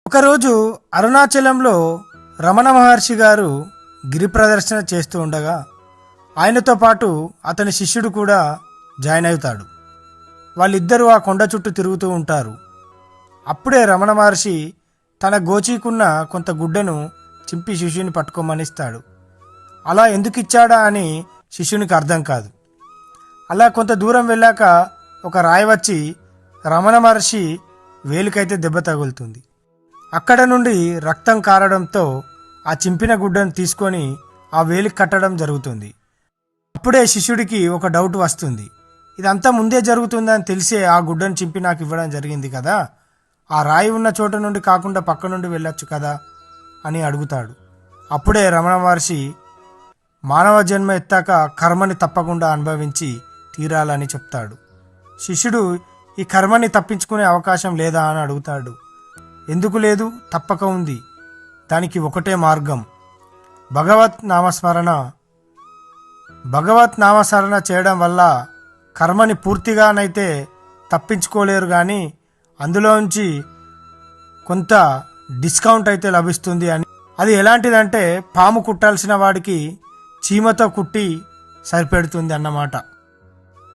ఒకరోజు అరుణాచలంలో రమణ మహర్షి గారు గిరి ప్రదర్శన చేస్తూ ఉండగా ఆయనతో పాటు అతని శిష్యుడు కూడా జాయిన్ అవుతాడు. వాళ్ళిద్దరూ ఆ కొండ చుట్టూ తిరుగుతూ ఉంటారు. అప్పుడే రమణ మహర్షి తన గోచీకున్న కొంత గుడ్డను చింపి శిష్యుని పట్టుకోమనిస్తాడు. అలా ఎందుకు ఇచ్చాడా అని శిష్యునికి అర్థం కాదు. అలా కొంత దూరం వెళ్ళాక ఒక రాయి వచ్చి రమణ మహర్షి వేలికైతే దెబ్బ తగులుతుంది. అక్కడ నుండి రక్తం కారడంతో ఆ చింపిన గుడ్డను తీసుకొని ఆ వేలికి కట్టడం జరుగుతుంది. అప్పుడే శిష్యుడికి ఒక డౌట్ వస్తుంది. ఇదంతా ముందే జరుగుతుందని తెలిసే ఆ గుడ్డను చింపి నాకు ఇవ్వడం జరిగింది కదా, ఆ రాయి ఉన్న చోట నుండి కాకుండా పక్క నుండి వెళ్ళొచ్చు కదా అని అడుగుతాడు. అప్పుడే రమణ మహర్షి మానవ జన్మ ఎత్తాక కర్మని తప్పకుండా అనుభవించి తీరాలని చెప్తాడు. శిష్యుడు ఈ కర్మని తప్పించుకునే అవకాశం లేదా అని అడుగుతాడు. ఎందుకు లేదు, తప్పక ఉంది. దానికి ఒకటే మార్గం, భగవత్ నామస్మరణ చేయడం వల్ల కర్మని పూర్తిగానైతే తప్పించుకోలేరు, కానీ అందులోంచి కొంత డిస్కౌంట్ అయితే లభిస్తుంది అని. అది ఎలాంటిదంటే పాము కుట్టాల్సిన వాడికి చీమతో కుట్టి సరిపెడుతుంది అన్నమాట.